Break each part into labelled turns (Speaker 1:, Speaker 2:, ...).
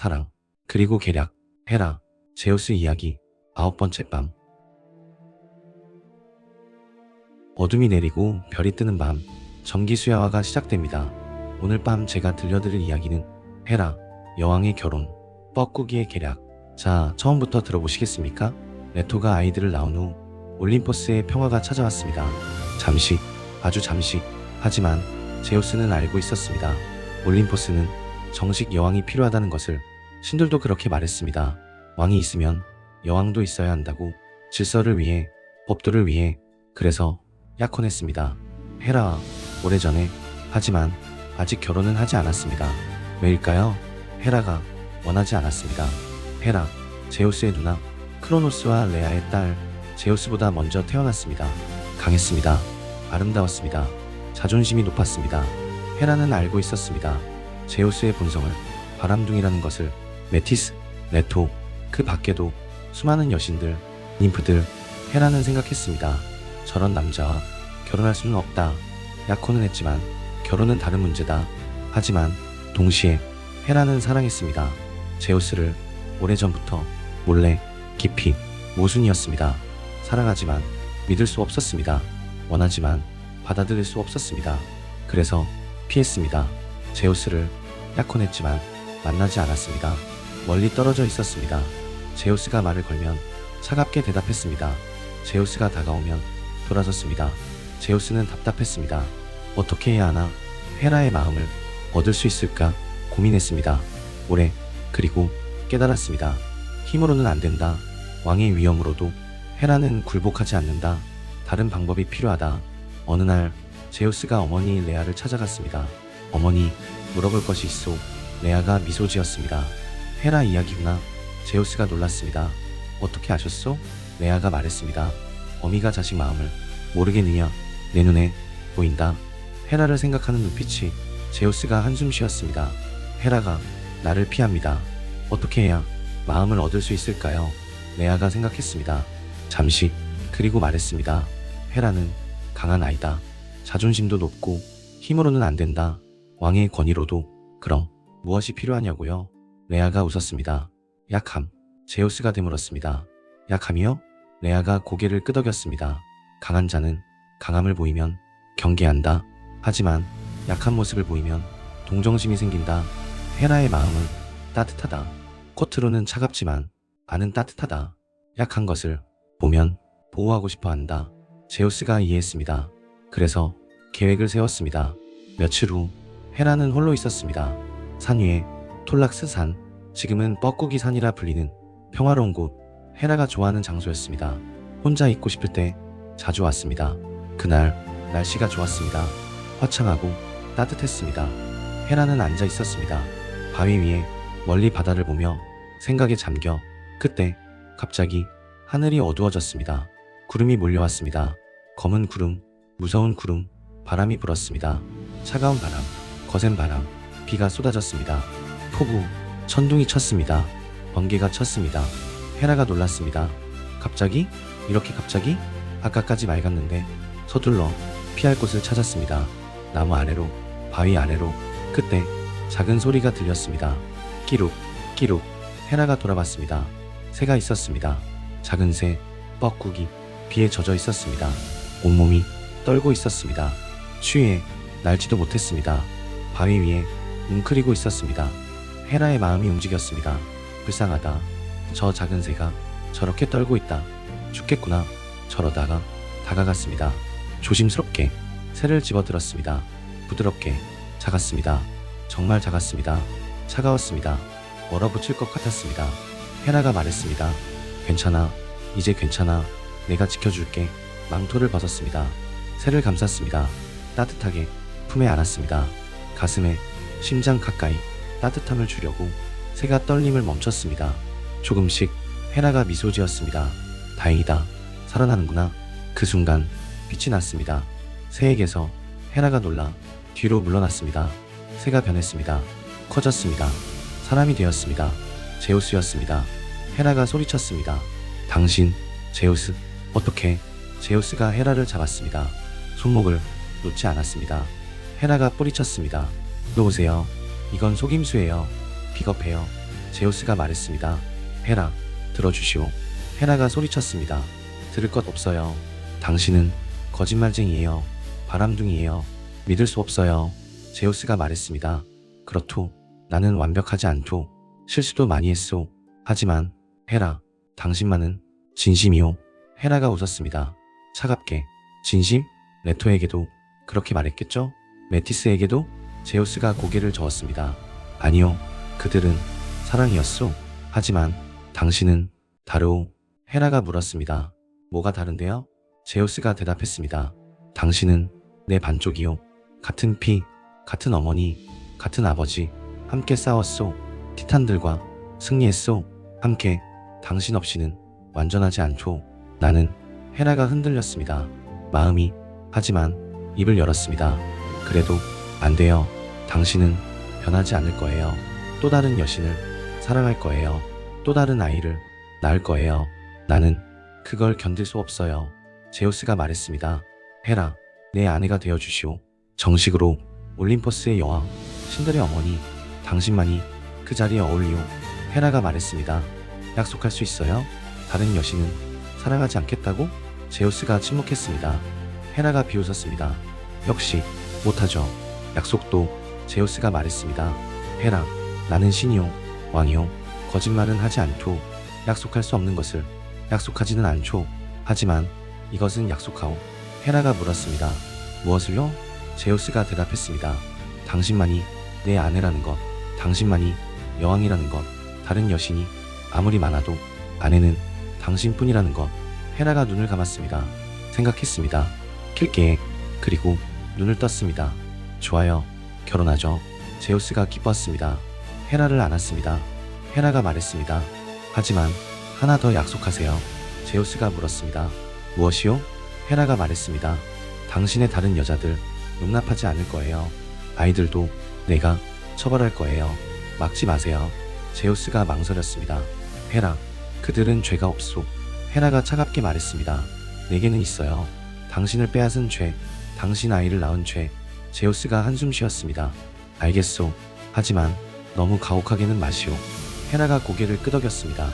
Speaker 1: 사랑, 그리고 계략. 헤라, 제우스 이야기. 9번째 밤. 어둠이 내리고 별이 뜨는 밤, 정기수야화가 시작됩니다. 오늘 밤 제가 들려드릴 이야기는 헤라, 여왕의 결혼, 뻐꾸기의 계략. 자, 처음부터 들어보시겠습니까? 레토가 아이들을 낳은 후 올림포스의 평화가 찾아왔습니다. 잠시, 아주 잠시. 하지만 제우스는 알고 있었습니다. 올림포스는 정식 여왕이 필요하다는 것을. 신들도 그렇게 말했습니다. 왕이 있으면 여왕도 있어야 한다고. 질서를 위해, 법도를 위해. 그래서 약혼했습니다. 헤라와 오래전에. 하지만 아직 결혼은 하지 않았습니다. 왜일까요? 헤라가 원하지 않았습니다. 헤라, 제우스의 누나, 크로노스와 레아의 딸. 제우스보다 먼저 태어났습니다. 강했습니다. 아름다웠습니다. 자존심이 높았습니다. 헤라는 알고 있었습니다. 제우스의 본성을, 바람둥이라는 것을. 메티스, 레토, 그 밖에도 수많은 여신들, ним프들. 헤라는 생각했습니다. 저런 남자와 결혼할 수는 없다. 약혼은 했지만 결혼은 다른 문제다. 하지만 동시에 헤라는 사랑했습니다. 제우스를. 오래전부터 몰래, 깊이, 모순이었습니다. 사랑하지만 믿을 수 없었습니다. 원하지만 받아들일 수 없었습니다. 그래서 피했습니다. 제우스를. 약혼했지만 만나지 않았습니다. 멀리 떨어져 있었습니다. 제우스가 말을 걸면 차갑게 대답했습니다. 제우스가 다가오면 돌아섰습니다. 제우스는 답답했습니다. 어떻게 해야 하나? 헤라의 마음을 얻을 수 있을까 고민했습니다. 오래. 그리고 깨달았습니다. 힘으로는 안 된다. 왕의 위엄으로도. 헤라는 굴복하지 않는다. 다른 방법이 필요하다. 어느 날 제우스가 어머니 레아를 찾아갔습니다. 어머니, 물어볼 것이 있소. 레아가 미소 지었습니다. 헤라 이야기구나. 제우스가 놀랐습니다. 어떻게 아셨소? 레아가 말했습니다. 어미가 자식 마음을 모르겠느냐? 내 눈에 보인다. 헤라를 생각하는 눈빛이. 제우스가 한숨 쉬었습니다. 헤라가 나를 피합니다. 어떻게 해야 마음을 얻을 수 있을까요? 레아가 생각했습니다. 잠시. 그리고 말했습니다. 헤라는 강한 아이다. 자존심도 높고 힘으로는 안 된다. 왕의 권위로도. 그럼 무엇이 필요하냐고요? 레아가 웃었습니다. 약함. 제우스가 되물었습니다. 약함이요? 레아가 고개를 끄덕였습니다. 강한 자는 강함을 보이면 경계한다. 하지만 약한 모습을 보이면 동정심이 생긴다. 헤라의 마음은 따뜻하다. 겉으로는 차갑지만 안은 따뜻하다. 약한 것을 보면 보호하고 싶어 한다. 제우스가 이해했습니다. 그래서 계획을 세웠습니다. 며칠 후 헤라는 홀로 있었습니다. 산 위에 톨락스 산, 지금은 뻐꾸기 산이라 불리는 평화로운 곳. 헤라가 좋아하는 장소였습니다. 혼자 있고 싶을 때 자주 왔습니다. 그날 날씨가 좋았습니다. 화창하고 따뜻했습니다. 헤라는 앉아 있었습니다. 바위 위에 멀리 바다를 보며 생각에 잠겨. 그때 갑자기 하늘이 어두워졌습니다. 구름이 몰려왔습니다. 검은 구름, 무서운 구름. 바람이 불었습니다. 차가운 바람, 거센 바람. 비가 쏟아졌습니다. 폭우, 천둥이 쳤습니다. 번개가 쳤습니다. 헤라가 놀랐습니다. 갑자기? 이렇게 갑자기? 아까까지 맑았는데. 서둘러 피할 곳을 찾았습니다. 나무 아래로, 바위 아래로. 그때 작은 소리가 들렸습니다. 끼룩, 끼룩. 헤라가 돌아봤습니다. 새가 있었습니다. 작은 새, 뻐꾸기. 비에 젖어 있었습니다. 온몸이 떨고 있었습니다. 추위에 날지도 못했습니다. 바위 위에 웅크리고 있었습니다. 헤라의 마음이 움직였습니다. 불쌍하다. 저 작은 새가 저렇게 떨고 있다. 죽겠구나. 저러다가 다가갔습니다. 조심스럽게 새를 집어들었습니다. 부드럽게. 작았습니다. 정말 작았습니다. 차가웠습니다. 얼어붙을 것 같았습니다. 헤라가 말했습니다. 괜찮아. 이제 괜찮아. 내가 지켜줄게. 망토를 벗었습니다. 새를 감쌌습니다. 따뜻하게 품에 안았습니다. 가슴에, 심장 가까이 따뜻함을 주려고. 새가 떨림을 멈췄습니다. 조금씩. 헤라가 미소 지었습니다. 다행이다. 살아나는구나. 그 순간 빛이 났습니다. 새에게서. 헤라가 놀라 뒤로 물러났습니다. 새가 변했습니다. 커졌습니다. 사람이 되었습니다. 제우스였습니다. 헤라가 소리쳤습니다. 당신, 제우스. 어떻게? 제우스가 헤라를 잡았습니다. 손목을 놓지 않았습니다. 헤라가 뿌리쳤습니다. 놓으세요. 이건 속임수예요. 비겁해요. 제우스가 말했습니다. 헤라, 들어주시오. 헤라가 소리쳤습니다. 들을 것 없어요. 당신은 거짓말쟁이에요. 바람둥이에요. 믿을 수 없어요. 제우스가 말했습니다. 그렇소. 나는 완벽하지 않소. 실수도 많이 했소. 하지만 헤라, 당신만은 진심이오. 헤라가 웃었습니다. 차갑게. 진심? 레토에게도 그렇게 말했겠죠? 메티스에게도? 제우스가 고개를 저었습니다. 아니요. 그들은 사랑이었소. 하지만 당신은 다르오. 헤라가 물었습니다. 뭐가 다른데요? 제우스가 대답했습니다. 당신은 내 반쪽이요. 같은 피, 같은 어머니, 같은 아버지. 함께 싸웠소. 티탄들과 승리했소. 함께. 당신 없이는 완전하지 않소. 나는. 헤라가 흔들렸습니다. 마음이. 하지만 입을 열었습니다. 그래도 안 돼요. 당신은 변하지 않을 거예요. 또 다른 여신을 사랑할 거예요. 또 다른 아이를 낳을 거예요. 나는 그걸 견딜 수 없어요. 제우스가 말했습니다. 헤라, 내 아내가 되어주시오. 정식으로 올림포스의 여왕, 신들의 어머니, 당신만이 그 자리에 어울리오. 헤라가 말했습니다. 약속할 수 있어요? 다른 여신은 사랑하지 않겠다고? 제우스가 침묵했습니다. 헤라가 비웃었습니다. 역시 못하죠. 약속도. 제우스가 말했습니다. 헤라, 나는 신이요, 왕이요. 거짓말은 하지 않죠. 약속할 수 없는 것을 약속하지는 않죠. 하지만 이것은 약속하오. 헤라가 물었습니다. 무엇을요? 제우스가 대답했습니다. 당신만이 내 아내라는 것, 당신만이 여왕이라는 것, 다른 여신이 아무리 많아도 아내는 당신뿐이라는 것. 헤라가 눈을 감았습니다. 생각했습니다. 킬게. 그리고 눈을 떴습니다. 좋아요. 결혼하죠. 제우스가 기뻤습니다. 헤라를 안았습니다. 헤라가 말했습니다. 하지만 하나 더 약속하세요. 제우스가 물었습니다. 무엇이요? 헤라가 말했습니다. 당신의 다른 여자들 용납하지 않을 거예요. 아이들도 내가 처벌할 거예요. 막지 마세요. 제우스가 망설였습니다. 헤라, 그들은 죄가 없소. 헤라가 차갑게 말했습니다. 내게는 있어요. 당신을 빼앗은 죄, 당신 아이를 낳은 죄. 제우스가 한숨 쉬었습니다. 알겠소. 하지만 너무 가혹하게는 마시오. 헤라가 고개를 끄덕였습니다.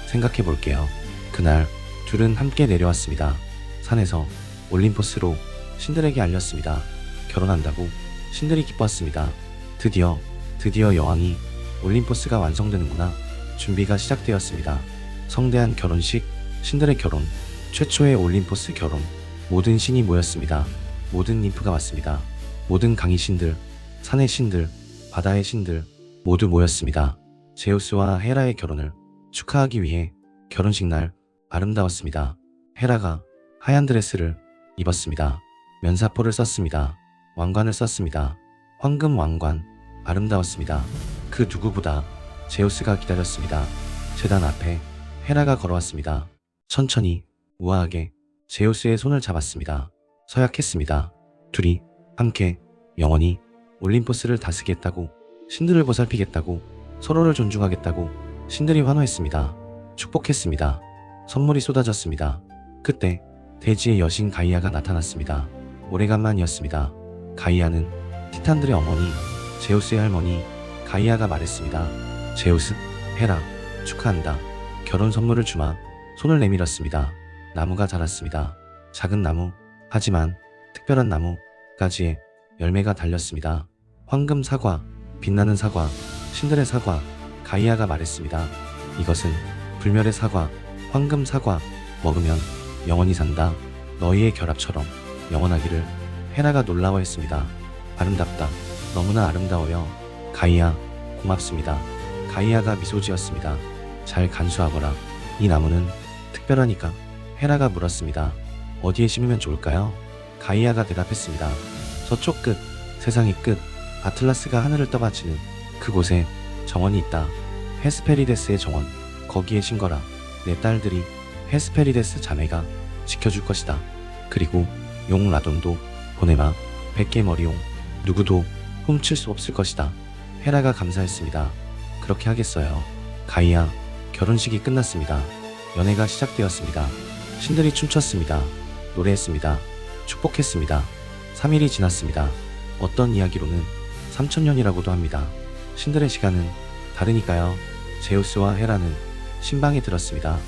Speaker 1: 생각해 볼게요. 그날 둘은 함께 내려왔습니다. 산에서 올림포스로 신들에게 알렸습니다. 결혼한다고. 신들이 기뻤습니다. 드디어 여왕이. 올림포스가 완성되는구나. 준비가 시작되었습니다. 성대한 결혼식, 신들의 결혼, 최초의 올림포스 결혼. 모든 신이 모였습니다. 모든 ним프가 왔습니다. 모든 강의 신들, 산의 신들, 바다의 신들 모두 모였습니다. 제우스와 헤라의 결혼을 축하하기 위해. 결혼식 날 아름다웠습니다. 헤라가 하얀 드레스를 입었습니다. 면사포를 썼습니다. 왕관을 썼습니다. 황금 왕관. 아름다웠습니다. 그 누구보다 제우스가 기다렸습니다. 제단 앞에 헤라가 걸어왔습니다. 천천히, 우아하게 제우스의 손을 잡았습니다. 서약했습니다. 둘이 함께 영원히 올림포스를 다스리겠다고, 신들을 보살피겠다고, 서로를 존중하겠다고. 신들이 환호했습니다. 축복했습니다. 선물이 쏟아졌습니다. 그때 대지의 여신 가이아가 나타났습니다. 오래간만이었습니다. 가이아는 티탄들의 어머니, 제우스의 할머니. 가이아가 말했습니다. 제우스, 헤라, 축하한다. 결혼 선물을 주마. 손을 내밀었습니다. 나무가 자랐습니다. 작은 나무, 하지만 특별한 나무. 가지에 열매가 달렸습니다. 황금 사과, 빛나는 사과, 신들의 사과. 가이아가 말했습니다. 이것은 불멸의 사과, 황금 사과. 먹으면 영원히 산다. 너희의 결합처럼 영원하기를. 헤라가 놀라워했습니다. 아름답다. 너무나 아름다워요. 가이아, 고맙습니다. 가이아가 미소 지었습니다. 잘 간수하거라. 이 나무는 특별하니까. 헤라가 물었습니다. 어디에 심으면 좋을까요? 가이아가 대답했습니다. 서쪽 끝, 세상의 끝. 아틀라스가 하늘을 떠받치는 그곳에 정원이 있다. 헤스페리데스의 정원. 거기에 심거라. 내 딸들이 헤스페리데스 자매가 지켜줄 것이다. 그리고 용 라돈도 보내마. 100개 머리용. 누구도 훔칠 수 없을 것이다. 헤라가 감사했습니다. 그렇게 하겠어요. 가이아. 결혼식이 끝났습니다. 연애가 시작되었습니다. 신들이 춤췄습니다. 노래했습니다. 축복했습니다. 3일이 지났습니다. 어떤 이야기로는 3000년이라고도 합니다. 신들의 시간은 다르니까요. 제우스와 헤라는 신방에 들었습니다.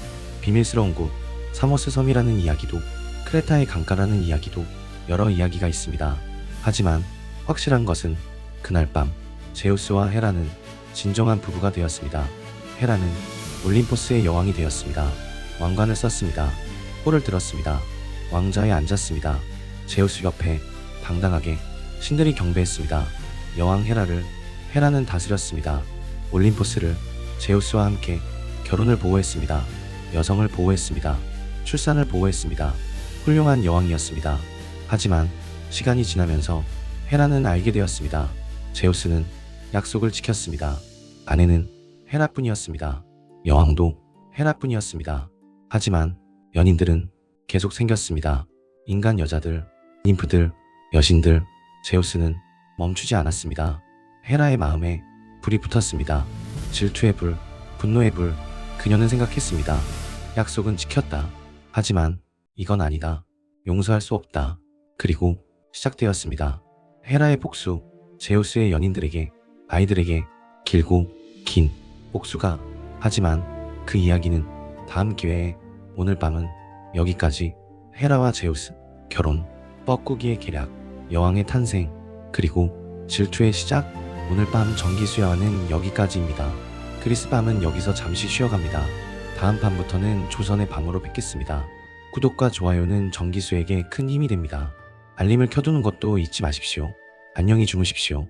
Speaker 1: 비밀스러운 곳 사모스 섬이라는 이야기도, 크레타의 강가라는 이야기도, 여러 이야기가 있습니다. 하지만 확실한 것은 그날 밤 제우스와 헤라는 진정한 부부가 되었습니다. 헤라는 올림포스의 여왕이 되었습니다. 왕관을 썼습니다. 뿔을 들었습니다. 왕자에 앉았습니다. 제우스 옆에 당당하게 신들이 경배했습니다. 여왕 헤라를 헤라는 다스렸습니다. 올림포스를 제우스와 함께 결혼을 보호했습니다. 여성을 보호했습니다. 출산을 보호했습니다. 훌륭한 여왕이었습니다. 하지만 시간이 지나면서 헤라는 알게 되었습니다. 제우스는 약속을 지켰습니다. 아내는 헤라뿐이었습니다. 여왕도 헤라뿐이었습니다. 하지만 연인들은 계속 생겼습니다. 인간 여자들, ним프들, 여신들. 제우스는 멈추지 않았습니다. 헤라의 마음에 불이 붙었습니다. 질투의 불, 분노의 불. 그녀는 생각했습니다. 약속은 지켰다. 하지만 이건 아니다. 용서할 수 없다. 그리고 시작되었습니다. 헤라의 복수, 제우스의 연인들에게, 아이들에게 길고 긴 복수가. 하지만 그 이야기는 다음 기회에. 오늘 밤은 여기까지. 헤라와 제우스, 결혼, 뻐꾸기의 계략, 여왕의 탄생, 그리고 질투의 시작. 오늘 밤 정기수야와는 여기까지입니다. 그리스 밤은 여기서 잠시 쉬어갑니다. 다음 판부터는 조선의 밤으로 뵙겠습니다. 구독과 좋아요는 정기수에게 큰 힘이 됩니다. 알림을 켜두는 것도 잊지 마십시오. 안녕히 주무십시오.